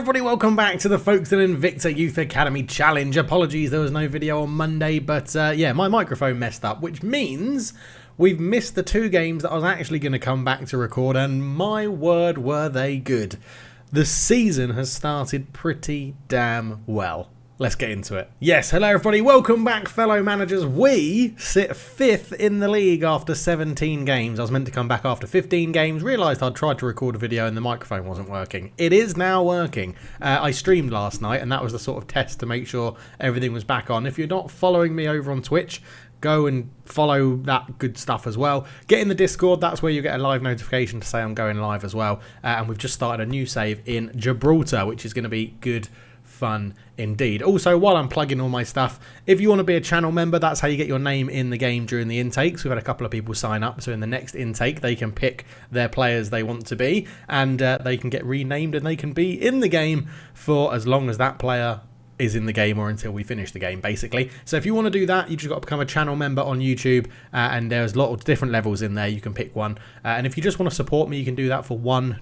everybody, welcome back to the Folkestone Invicta Youth Academy Challenge. Apologies there was no video on Monday, but yeah, my microphone messed up, which means we've missed the two games that I was actually going to come back to record, and my word were they good. The season has started pretty damn well. Let's get into it. Yes, hello everybody, welcome back fellow managers. We sit 5th in the league after 17 games. I was meant to come back after 15 games, realised I'd tried to record a video and the microphone wasn't working. It is now working. I streamed last night and that was the sort of test to make sure everything was back on. If you're not following me over on Twitch, go and follow that good stuff as well. Get in the Discord, that's where you get a live notification to say I'm going live as well. And we've just started a new save in Gibraltar, which is going to be good fun indeed. Also, while I'm plugging all my stuff, if you want to be a channel member, that's how you get your name in the game during the intakes. We've had a couple of people sign up, so in the next intake they can pick their players they want to be, and they can get renamed and they can be in the game for as long as that player is in the game, or until we finish the game basically. So if you want to do that, you just got to become a channel member on YouTube, and there's a lot of different levels in there. You can pick one, and if you just want to support me, you can do that for $1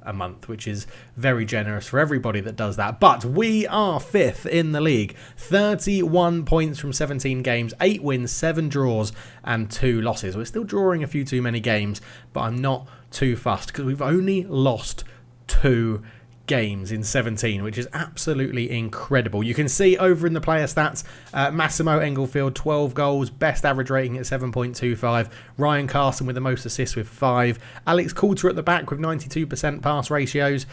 a month, which is very generous for everybody that does that. But we are 5th in the league, 31 points from 17 games, 8 wins, 7 draws and 2 losses. We're still drawing a few too many games, but I'm not too fussed because we've only lost 2 games in 17, which is absolutely incredible. You can see over in the player stats, Massimo Englefield 12 goals, best average rating at 7.25, Ryan Carson with the most assists with 5, Alex Coulter at the back with 92% pass ratios,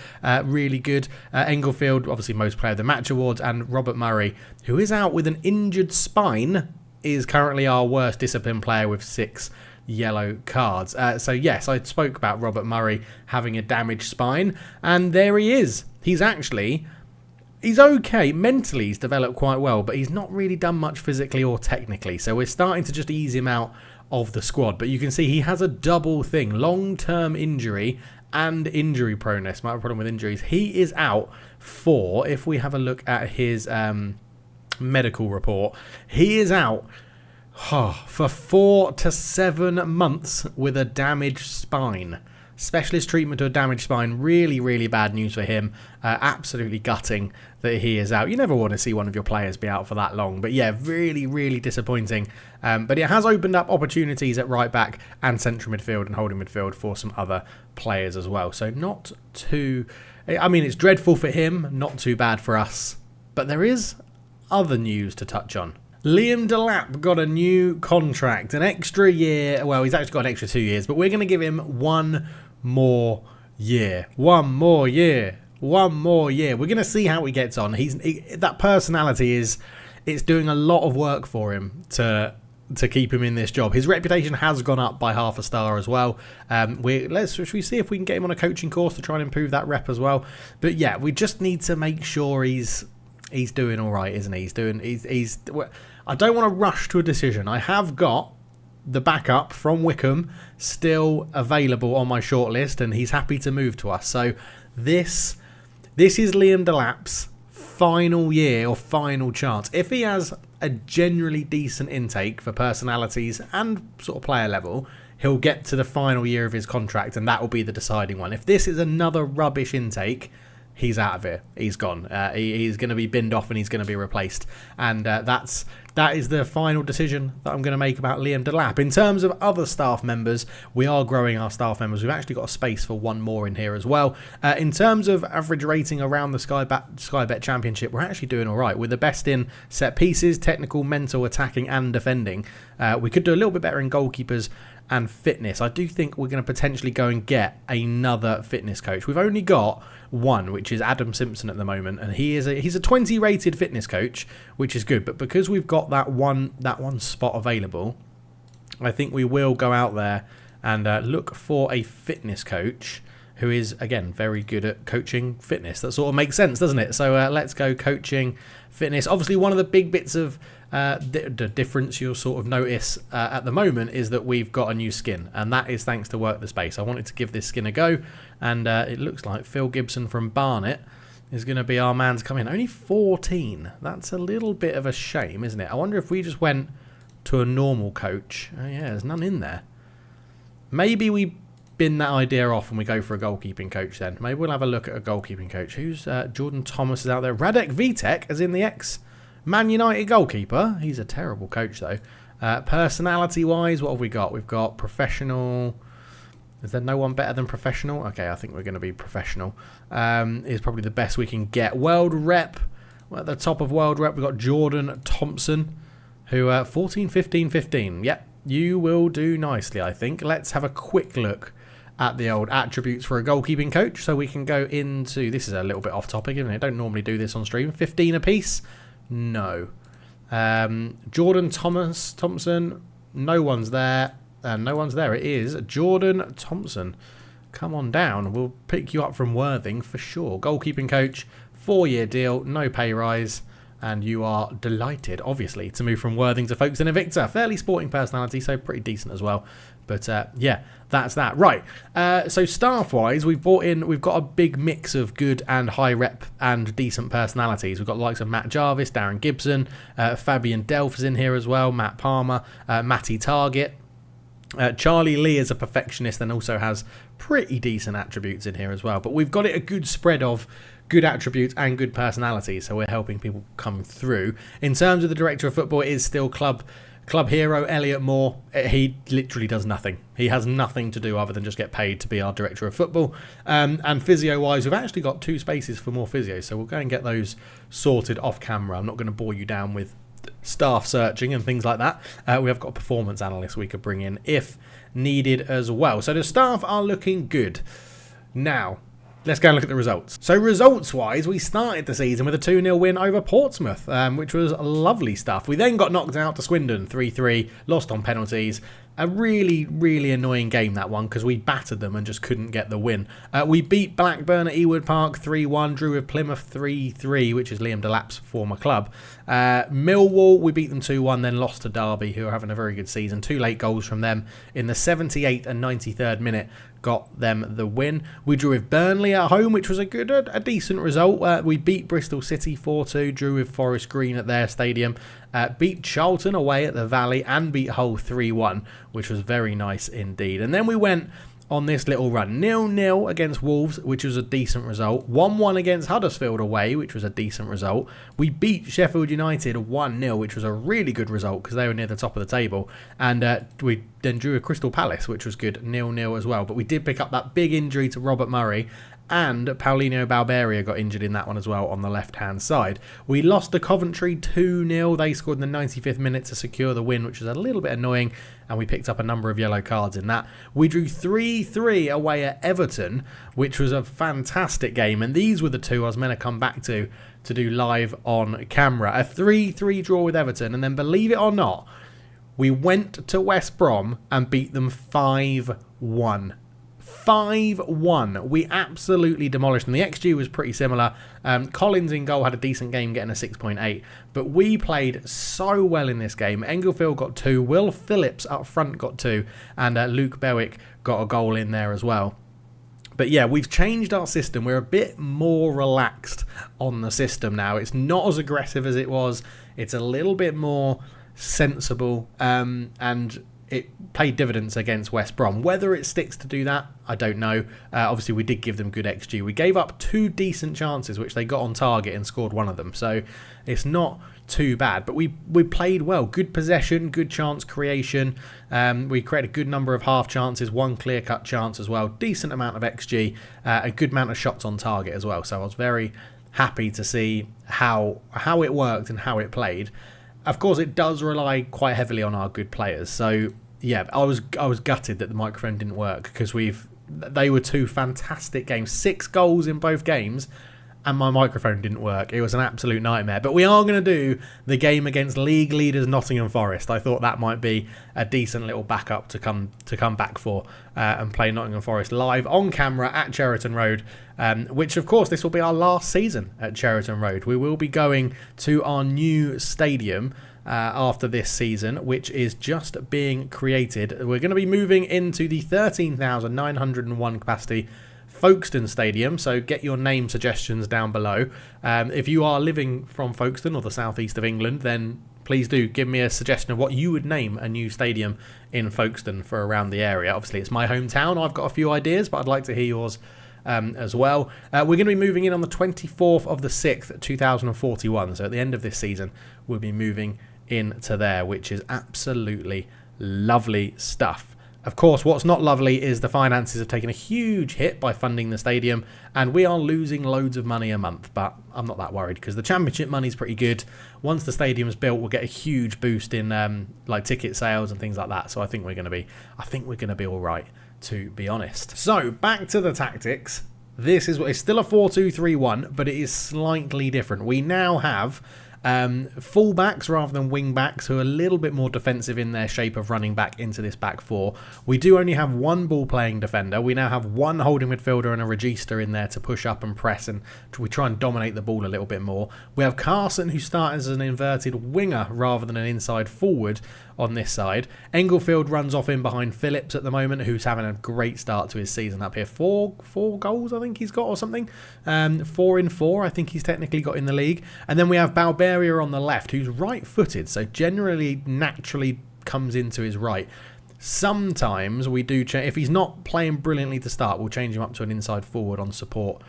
really good. Englefield obviously most player of the match awards, and Robert Murray, who is out with an injured spine, is currently our worst discipline player with 6 yellow cards. So yes, I spoke about Robert Murray having a damaged spine, and there he is. He's okay. Mentally he's developed quite well, but he's not really done much physically or technically, so we're starting to just ease him out of the squad. But you can see he has a double thing, long-term injury and injury proneness. Might have a problem with injuries. He is out for, if we have a look at his medical report, he is out for 4 to 7 months with a damaged spine. Specialist treatment to a damaged spine. Really, really bad news for him. Absolutely gutting that he is out. You never want to see one of your players be out for that long. But yeah, really, really disappointing. But it has opened up opportunities at right back and central midfield and holding midfield for some other players as well. So not too... I mean, it's dreadful for him, not too bad for us. But there is other news to touch on. Liam Delap got a new contract, an extra year. Well, he's actually got an extra 2 years, but we're going to give him 1 more year. 1 more year. 1 more year. We're going to see how he gets on. That personality it's doing a lot of work for him to keep him in this job. His reputation has gone up by half a star as well. Should we see if we can get him on a coaching course to try and improve that rep as well? But yeah, we just need to make sure he's doing all right, isn't he? I don't want to rush to a decision. I have got the backup from Wickham still available on my shortlist, and he's happy to move to us. So this is Liam Delap's final year or final chance. If he has a generally decent intake for personalities and sort of player level, he'll get to the final year of his contract, and that will be the deciding one. If this is another rubbish intake, he's out of here. He's gone. He's going to be binned off and he's going to be replaced. And that is the final decision that I'm going to make about Liam Delap. In terms of other staff members, we are growing our staff members. We've actually got a space for 1 more in here as well. In terms of average rating around the Sky Bet Championship, we're actually doing all right. We're the best in set pieces, technical, mental, attacking and defending. We could do a little bit better in goalkeepers and fitness. I do think we're going to potentially go and get another fitness coach. We've only got one, which is Adam Simpson at the moment, and he's a 20 rated fitness coach, which is good. But because we've got that one spot available, I think we will go out there and look for a fitness coach who is, again, very good at coaching fitness. That sort of makes sense, doesn't it? So let's go coaching fitness. Obviously, one of the big bits of the difference you'll sort of notice at the moment is that we've got a new skin, and that is thanks to Work the Space. I wanted to give this skin a go, and it looks like Phil Gibson from Barnet is going to be our man to come in. Only 14. That's a little bit of a shame, isn't it? I wonder if we just went to a normal coach. Oh yeah, there's none in there. Maybe we bin that idea off and we go for a goalkeeping coach then. Maybe we'll have a look at a goalkeeping coach. Who's Jordan Thomas is out there. Radek Vitek, as in the ex-Man United goalkeeper. He's a terrible coach, though. Personality-wise, what have we got? We've got professional. Is there no one better than professional? Okay, I think we're going to be professional. Is probably the best we can get. World rep. Well, at the top of world rep, we've got Jordan Thompson, who 14, 15, 15. Yep, you will do nicely, I think. Let's have a quick look at the old attributes for a goalkeeping coach. So we can go into... This is a little bit off topic, isn't it? Don't normally do this on stream. 15 apiece? No. Jordan Thompson, no one's there. No one's there. It is Jordan Thompson. Come on down. We'll pick you up from Worthing for sure. Goalkeeping coach, 4-year deal, no pay rise. And you are delighted, obviously, to move from Worthing to Folkestone Invicta. Fairly sporting personality, so pretty decent as well. But yeah, that's that. Right, so staff-wise, we've got a big mix of good and high rep and decent personalities. We've got the likes of Matt Jarvis, Darren Gibson, Fabian Delph is in here as well, Matt Palmer, Matty Target. Charlie Lee is a perfectionist and also has pretty decent attributes in here as well. But we've got it a good spread of good attributes and good personalities, so we're helping people come through. In terms of the director of football, it is still club hero Elliot Moore. He literally does nothing. He has nothing to do other than just get paid to be our director of football. And physio-wise, we've actually got 2 spaces for more physio, so we'll go and get those sorted off camera. I'm not going to bore you down with staff searching and things like that. We have got a performance analyst we could bring in if needed as well. So the staff are looking good. Now, let's go and look at the results. So results-wise, we started the season with a 2-0 win over Portsmouth, which was lovely stuff. We then got knocked out to Swindon 3-3, lost on penalties. A really, really annoying game, that one, because we battered them and just couldn't get the win. We beat Blackburn at Ewood Park 3-1, drew with Plymouth 3-3, which is Liam Delap's former club. Millwall, we beat them 2-1, then lost to Derby, who are having a very good season. 2 late goals from them in the 78th and 93rd minute got them the win. We drew with Burnley at home, which was a decent result. We beat Bristol City 4-2, drew with Forest Green at their stadium. Beat Charlton away at the Valley and beat Hull 3-1, which was very nice indeed. And then we went on this little run. 0-0 against Wolves, which was a decent result. 1-1 against Huddersfield away, which was a decent result. We beat Sheffield United 1-0, which was a really good result because they were near the top of the table. And we then drew a Crystal Palace, which was good, 0-0 as well. But we did pick up that big injury to Robert Murray, and Paulinho Balberia got injured in that one as well on the left-hand side. We lost to Coventry 2-0. They scored in the 95th minute to secure the win, which was a little bit annoying, and we picked up a number of yellow cards in that. We drew 3-3 away at Everton, which was a fantastic game, and these were the 2 I was meant to come back to do live on camera. A 3-3 draw with Everton, and then, believe it or not, we went to West Brom and beat them 5-1. 5-1. We absolutely demolished them. The XG was pretty similar. Collins in goal had a decent game, getting a 6.8. But we played so well in this game. Englefield got 2. Will Phillips up front got 2. And Luke Bewick got a goal in there as well. But yeah, we've changed our system. We're a bit more relaxed on the system now. It's not as aggressive as it was. It's a little bit more sensible. And it paid dividends against West Brom. Whether it sticks to do that, I don't know. Obviously, we did give them good XG. We gave up 2 decent chances, which they got on target and scored one of them. So it's not too bad. But we played well. Good possession, good chance creation. We created a good number of half chances, 1 clear-cut chance as well. Decent amount of XG, a good amount of shots on target as well. So I was very happy to see how it worked and how it played. Of course, it does rely quite heavily on our good players. So yeah, I was gutted that the microphone didn't work because they were 2 fantastic games, 6 goals in both games, and my microphone didn't work. It was an absolute nightmare. But we are going to do the game against league leaders Nottingham Forest. I thought that might be a decent little backup to come back for and play Nottingham Forest live on camera at Cheriton Road, which of course this will be our last season at Cheriton Road. We will be going to our new stadium after this season, which is just being created. We're going to be moving into the 13,901 capacity Folkestone Stadium, so get your name suggestions down below. If you are living from Folkestone or the southeast of England, then please do give me a suggestion of what you would name a new stadium in Folkestone for around the area. Obviously, it's my hometown. I've got a few ideas, but I'd like to hear yours as well. We're going to be moving in on the 24th of the 6th, 2041. So at the end of this season, we'll be moving into there, which is absolutely lovely stuff. Of course, what's not lovely is the finances have taken a huge hit by funding the stadium, and we are losing loads of money a month, but I'm not that worried because the championship money's pretty good. Once the stadium's built, we'll get a huge boost in like ticket sales and things like that. So I think we're going to be all right, to be honest. So back to the tactics. This is what it's still a 4-2-3-1, but it is slightly different. We now have full-backs rather than wing-backs who are a little bit more defensive in their shape of running back into this back four. We do only have one ball-playing defender. We now have one holding midfielder and a regista in there to push up and press, and we try and dominate the ball a little bit more. We have Carson, who starts as an inverted winger rather than an inside forward on this side. Englefield runs off in behind Phillips at the moment, who's having a great start to his season up here. Four goals, I think he's got, or something. 4 in 4, I think he's technically got in the league. And then we have Balberia on the left, who's right-footed, so generally naturally comes into his right. Sometimes we do change. If he's not playing brilliantly to start, we'll change him up to an inside forward on support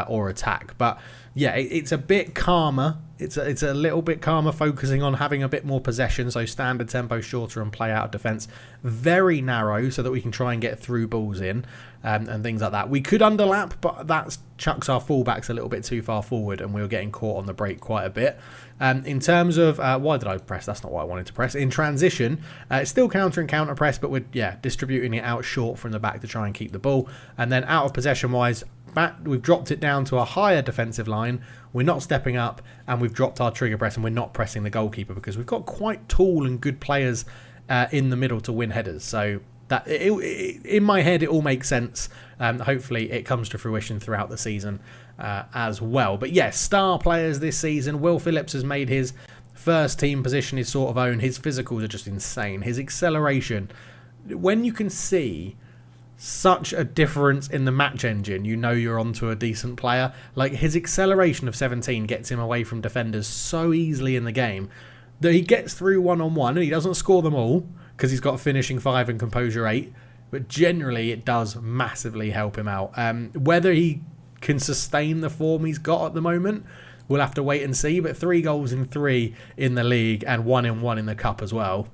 or attack. But yeah, it's a bit calmer. It's a little bit calmer, focusing on having a bit more possession, so standard tempo, shorter, and play out of defence. Very narrow, so that we can try and get through balls in and things like that. We could underlap, but that chucks our fullbacks a little bit too far forward, and we were getting caught on the break quite a bit. In terms of why did I press? That's not what I wanted to press. In transition, it's still counter and counter press, but we're distributing it out short from the back to try and keep the ball. And then out of possession wise, we've dropped it down to a higher defensive line. We're not stepping up, and we've dropped our trigger press, and we're not pressing the goalkeeper because we've got quite tall and good players in the middle to win headers. So that in my head, it all makes sense. Hopefully, it comes to fruition throughout the season as well. But yes, star players this season. Will Phillips has made his first team position his sort of own. His physicals are just insane. His acceleration, when you can see such a difference in the match engine, you know you're onto a decent player. Like, his acceleration of 17 gets him away from defenders so easily in the game that he gets through one-on-one, and he doesn't score them all because he's got finishing 5 and composure 8, but generally it does massively help him out. Whether he can sustain the form he's got at the moment, we'll have to wait and see, but 3 goals in 3 in the league and 1 in 1 in the cup as well.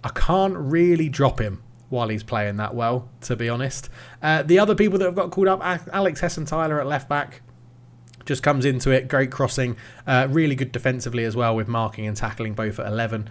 I can't really drop him while he's playing that well, to be honest. The other people that have got called up, Alex Hesson-Tyler at left back, just comes into it. Great crossing, really good defensively as well, with marking and tackling both at 11.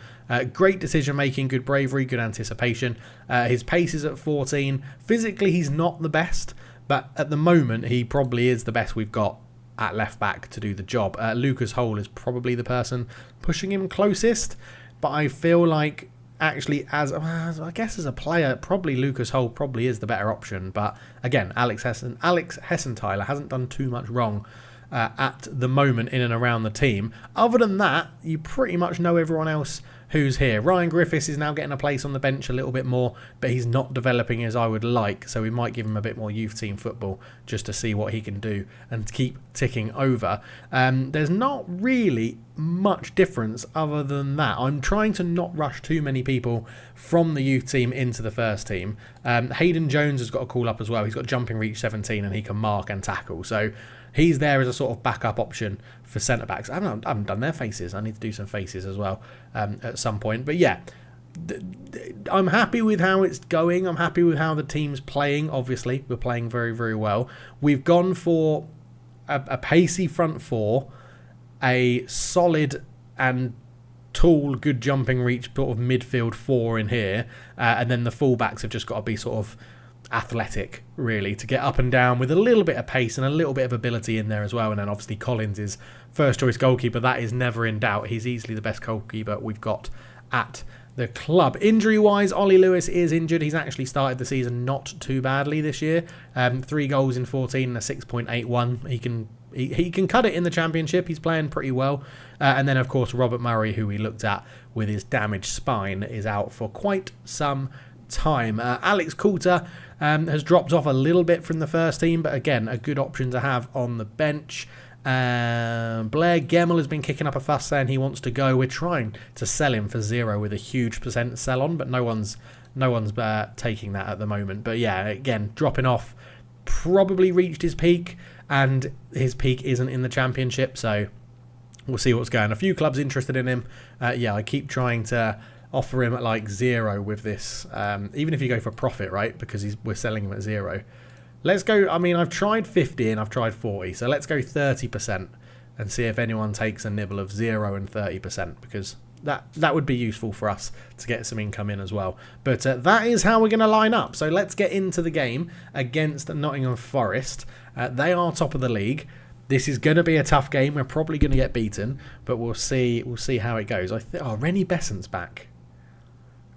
Great decision making, good bravery, good anticipation. His pace is at 14. Physically, he's not the best, but at the moment, he probably is the best we've got at left back to do the job. Lucas Hole is probably the person pushing him closest, but I feel like actually, as a player, probably Lucas Hole probably is the better option. But again, Alex Hesson-Tyler hasn't done too much wrong at the moment in and around the team. Other than that, you pretty much know everyone else who's here. Ryan Griffiths is now getting a place on the bench a little bit more, but he's not developing as I would like, so we might give him a bit more youth team football just to see what he can do and keep ticking over. There's not really much difference other than that. I'm trying to not rush too many people from the youth team into the first team. Hayden Jones has got a call up as well. He's got jumping reach 17 and he can mark and tackle, so he's there as a sort of backup option for centre-backs. I haven't done their faces. I need to do some faces as well at some point. But yeah, I'm happy with how it's going. I'm happy with how the team's playing. Obviously, we're playing very, very well. We've gone for a pacey front four, a solid and tall, good jumping reach sort of midfield 4 in here. And then the full-backs have just got to be sort of athletic, really, to get up and down with a little bit of pace and a little bit of ability in there as well. And then obviously Collins is first choice goalkeeper. That is never in doubt. He's easily the best goalkeeper we've got at the club. Injury wise, Ollie Lewis is injured. He's actually started the season not too badly this year. 3 goals in 14 and a 6.81. He can cut it in the championship. He's playing pretty well. And then of course Robert Murray, who we looked at with his damaged spine, is out for quite some time. Alex Coulter has dropped off a little bit from the first team, but again, a good option to have on the bench. Blair Gemmell has been kicking up a fuss saying he wants to go. We're trying to sell him for 0 with a huge % sell on, but no one's taking that at the moment. But yeah, again, dropping off, probably reached his peak, and his peak isn't in the Championship, so we'll see what's going. A few clubs interested in him. Yeah, I keep trying to offer him at like 0 with this, even if you go for profit, right? Because we're selling him at 0. Let's go. I mean, I've tried 50 and I've tried 40, so let's go 30% and see if anyone takes a nibble of 0 and 30%, because that would be useful for us to get some income in as well. But that is how we're going to line up. So let's get into the game against Nottingham Forest. They are top of the league. This is going to be a tough game. We're probably going to get beaten, but we'll see. We'll see how it goes. Rennie Besant's back.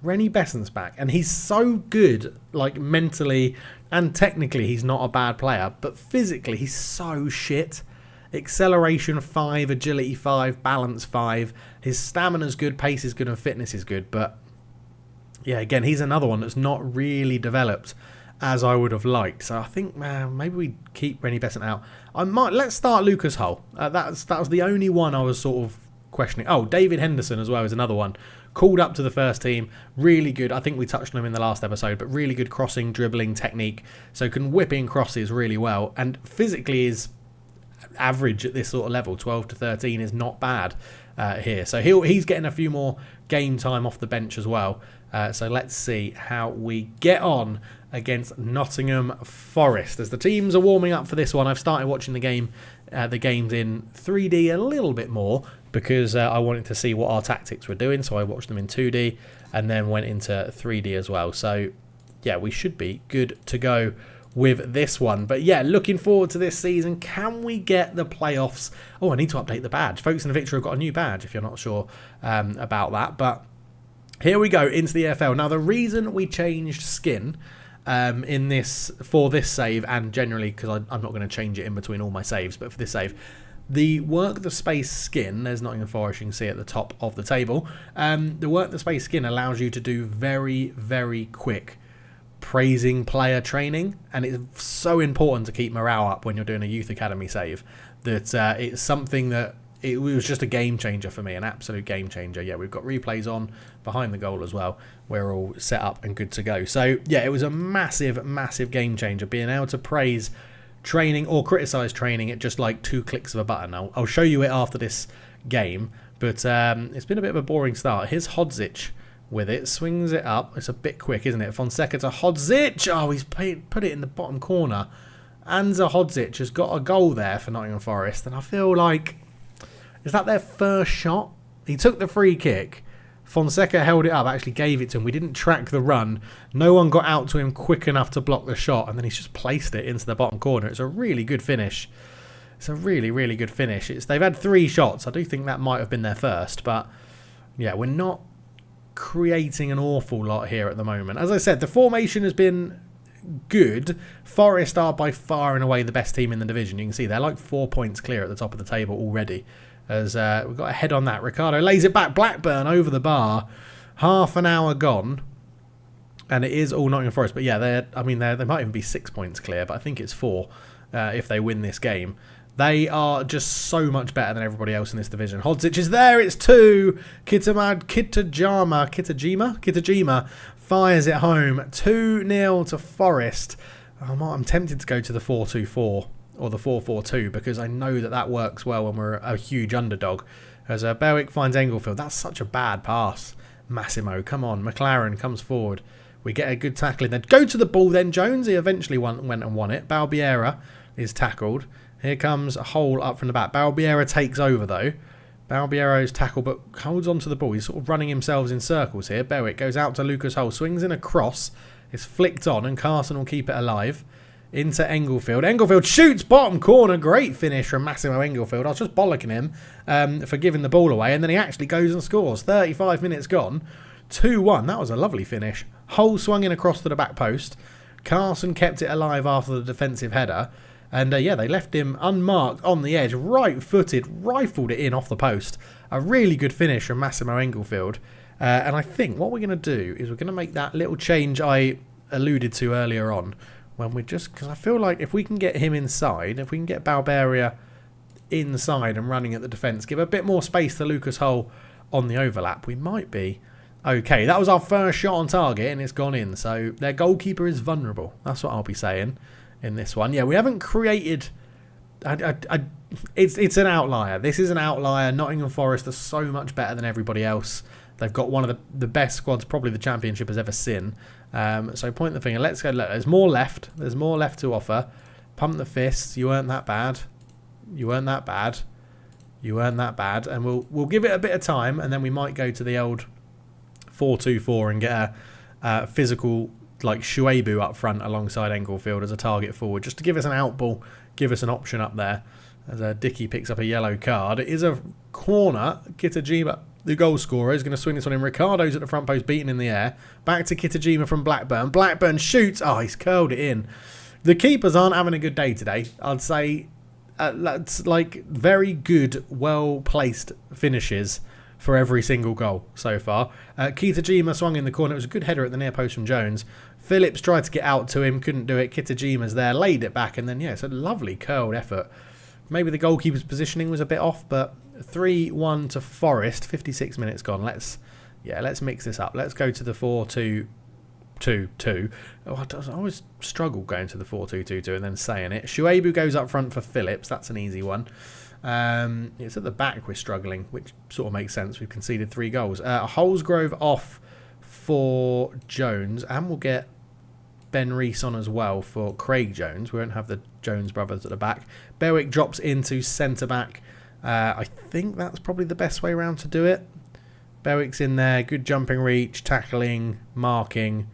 Rennie Besant's back, and he's so good, like mentally and technically. He's not a bad player, but physically he's so shit. Acceleration 5, agility 5, balance 5. His stamina's good, pace is good, and fitness is good. But yeah, again, he's another one that's not really developed as I would have liked. So I think, man, maybe we keep Rennie Besant out. Let's start Lucas Hull. That was the only one I was sort of questioning. Oh, David Henderson as well is another one. Called up to the first team, really good. I think we touched on him in the last episode, but really good crossing, dribbling technique. So can whip in crosses really well, and physically is average at this sort of level. 12 to 13 is not bad here. So he's getting a few more game time off the bench as well. So let's see how we get on against Nottingham Forest. As the teams are warming up for this one, I've started watching the games in 3D a little bit more, because I wanted to see what our tactics were doing. So I watched them in 2D and then went into 3D as well. So yeah, we should be good to go with this one. But yeah, looking forward to this season. Can we get the playoffs? Oh, I need to update the badge. Folks in the Victory have got a new badge, if you're not sure about that. But here we go into the EFL. Now, the reason we changed skin for this save, and generally because I'm not going to change it in between all my saves, but for this save, the work the space skin, there's Nottingham Forest, you can see at the top of the table. The work the space skin allows you to do very, very quick praising player training, and it's so important to keep morale up when you're doing a youth academy save, that it's something that it was just a game changer for me, an absolute game changer. Yeah, we've got replays on behind the goal as well. We're all set up and good to go. So yeah, it was a massive, massive game changer, being able to praise training or criticise training at just like 2 clicks of a button. I'll show you it after this game, but it's been a bit of a boring start. Here's Hodzic with it, swings it up. It's a bit quick, isn't it? Fonseca to Hodzic. Oh, he's put it in the bottom corner. Anza Hodzic has got a goal there for Nottingham Forest, and I feel like, is that their first shot? He took the free kick. Fonseca held it up, actually gave it to him. We didn't track the run. No one got out to him quick enough to block the shot, and then he's just placed it into the bottom corner. It's a really good finish. It's a really, really good finish. They've had 3 shots. I do think that might have been their first, but yeah, we're not creating an awful lot here at the moment. As I said, the formation has been good. Forest are by far and away the best team in the division. You can see they're like 4 points clear at the top of the table already. As we've got a head on that. Ricardo lays it back. Blackburn over the bar. Half an hour gone. And it is all Nottingham Forest. But yeah, they might even be 6 points clear, but I think it's 4 if they win this game. They are just so much better than everybody else in this division. Hodzic is there. It's 2. Kitajima fires it home. 2-0 to Forest. I'm tempted to go to the 4-2-4. Or the 4-4-2, because I know that works well when we're a huge underdog. As Berwick finds Englefield. That's such a bad pass. Massimo, come on. McLaren comes forward. We get a good tackle in there. Go to the ball then, Jones. He eventually went and won it. Balbiera is tackled. Here comes a hole up from the back. Balbiera takes over though. Balbiero's tackle, but holds on to the ball. He's sort of running himself in circles here. Berwick goes out to Lucas Hull. Swings in a cross. It's flicked on, and Carson will keep it alive. Into Englefield. Englefield shoots bottom corner. Great finish from Massimo Englefield. I was just bollocking him for giving the ball away, and then he actually goes and scores. 35 minutes gone. 2-1. That was a lovely finish. Hull swung in across to the back post. Carson kept it alive after the defensive header. And yeah, they left him unmarked on the edge. Right-footed. Rifled it in off the post. A really good finish from Massimo Englefield. And I think what we're going to do is we're going to make that little change I alluded to earlier on. When we just, because I feel like if we can get him inside, if we can get Balberia inside and running at the defence, give a bit more space to Lucas Hull on the overlap, we might be okay. That was our first shot on target and it's gone in. So their goalkeeper is vulnerable. That's what I'll be saying in this one. Yeah, we haven't created... It's an outlier. This is an outlier. Nottingham Forest are so much better than everybody else. They've got one of the best squads probably the Championship has ever seen. So point the finger. Let's go. Look, there's more left. There's more left to offer. Pump the fists. You weren't that bad. You weren't that bad. You weren't that bad. And we'll give it a bit of time, and then we might go to the old 4-2-4 and get a physical like Shuaibu up front alongside Englefield as a target forward, just to give us an out ball, give us an option up there. As Dickey picks up a yellow card. It is a corner. Kitajima, the goal scorer, is going to swing this one in. Ricardo's at the front post, beaten in the air. Back to Kitajima from Blackburn. Blackburn shoots. Oh, he's curled it in. The keepers aren't having a good day today. I'd say that's like very good, well-placed finishes for every single goal so far. Kitajima swung in the corner. It was a good header at the near post from Jones. Phillips tried to get out to him, couldn't do it. Kitajima's there, laid it back, and then, yeah, it's a lovely curled effort. Maybe the goalkeeper's positioning was a bit off, but 3-1 to Forest. 56 minutes gone. Let's mix this up. Let's go to the 4-2-2-2. Oh, I always struggle going to the 4-2-2-2 and then saying it. Shuaibu goes up front for Phillips. That's an easy one. It's at the back we're struggling, which sort of makes sense. We've conceded 3 goals. Holsgrove off for Jones, and we'll get Ben Rees on as well for Craig Jones. We won't have the Jones brothers at the back. Berwick drops into centre-back. I think that's probably the best way around to do it. Berwick's in there. Good jumping reach, tackling, marking.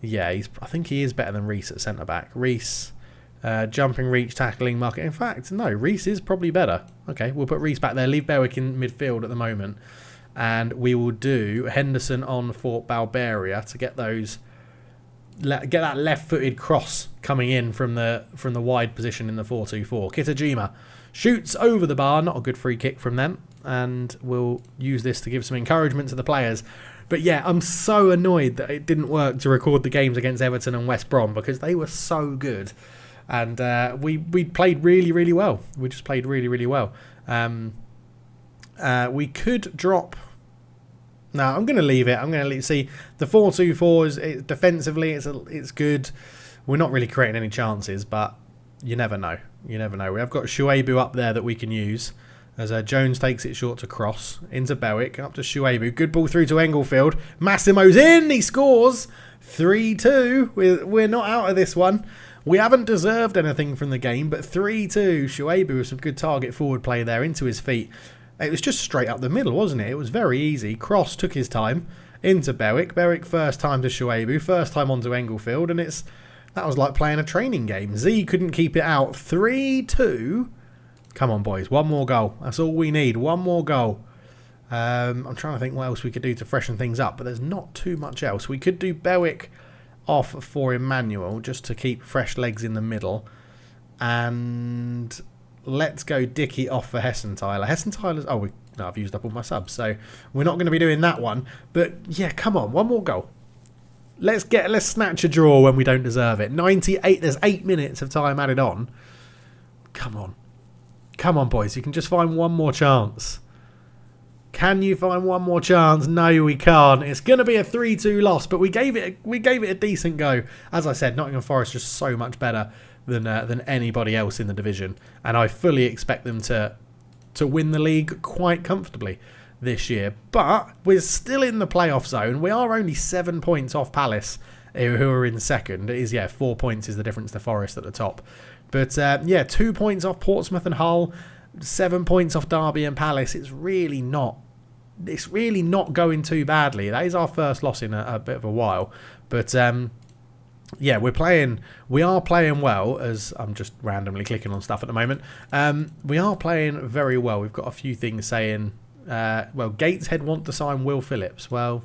Yeah, I think he is better than Rees at centre-back. Rees, jumping reach, tackling, marking. In fact, no, Rees is probably better. Okay, we'll put Rees back there. Leave Berwick in midfield at the moment. And we will do Henderson on for Balberia to get those... Get that left-footed cross coming in from the wide position in the 4-2-4. Kitajima shoots over the bar. Not a good free kick from them. And we'll use this to give some encouragement to the players. But yeah, I'm so annoyed that it didn't work to record the games against Everton and West Brom because they were so good. And we played really, really well. We just played really, really well. We could drop... No, I'm going to leave it. I'm going to leave. See, the 4-2-4 defensively, it's good. We're not really creating any chances, but you never know. You never know. We have got Shuaibu up there that we can use. As Jones takes it short to cross into Berwick, up to Shuaibu. Good ball through to Englefield. Massimo's in. He scores 3-2. We're not out of this one. We haven't deserved anything from the game, but 3-2. Shuaibu with some good target forward play there into his feet. It was just straight up the middle, wasn't it? It was very easy. Cross took his time into Berwick. Berwick first time to Shuaibu, first time onto Englefield, and that was like playing a training game. Z couldn't keep it out. 3-2. Come on, boys. One more goal. That's all we need. One more goal. I'm trying to think what else we could do to freshen things up, but there's not too much else. We could do Berwick off for Emmanuel just to keep fresh legs in the middle. And... let's go Dickey off for Hessenthaler. Hessenthaler's... oh, no, I've used up all my subs, so we're not going to be doing that one. But, yeah, come on, one more goal. Let's snatch a draw when we don't deserve it. 98, there's 8 minutes of time added on. Come on. Come on, boys, you can just find one more chance. Can you find one more chance? No, we can't. It's going to be a 3-2 loss, but we gave it a decent go. As I said, Nottingham Forest just so much better than anybody else in the division, and I fully expect them to win the league quite comfortably this year. But we're still in the playoff zone. We are only 7 points off Palace, who are in second. It is 4 points is the difference to Forest at the top. But 2 points off Portsmouth and Hull, 7 points off Derby and Palace. It's really not going too badly. That is our first loss in a bit of a while, but. Yeah, we are playing well, as I'm just randomly clicking on stuff at the moment. We are playing very well. We've got a few things saying, Gateshead want to sign Will Phillips. Well,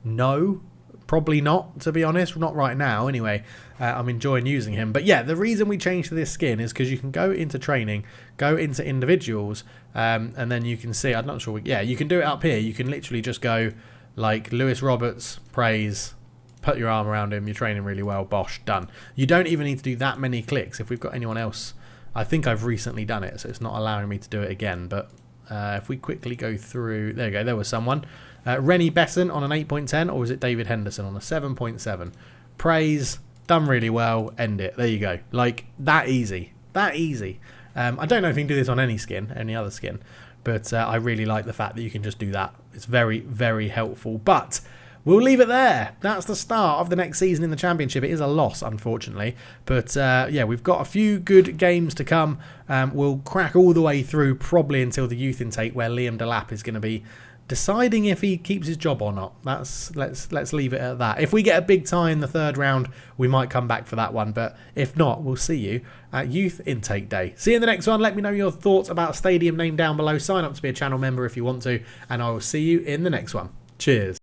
no, probably not, to be honest. Not right now, anyway. I'm enjoying using him. But yeah, the reason we changed to this skin is because you can go into training, go into individuals, and then you can see, I'm not sure, you can do it up here. You can literally just go, like, Lewis Roberts, praise... put your arm around him, you're training really well, bosh, done. You don't even need to do that many clicks. If we've got anyone else I think I've recently done it, so it's not allowing me to do it again. But if we quickly go through, there you go, there was someone. Rennie Besson on an 8.10, or was it David Henderson on a 7.7? Praise, done really well, end it. There you go. Like, that easy. That easy. I don't know if you can do this on any skin, any other skin, but I really like the fact that you can just do that. It's very, very helpful. But we'll leave it there. That's the start of the next season in the Championship. It is a loss, unfortunately. But, yeah, we've got a few good games to come. We'll crack all the way through probably until the youth intake, where Liam Delap is going to be deciding if he keeps his job or not. Let's leave it at that. If we get a big tie in the third round, we might come back for that one. But if not, we'll see you at Youth Intake Day. See you in the next one. Let me know your thoughts about a stadium name down below. Sign up to be a channel member if you want to. And I will see you in the next one. Cheers.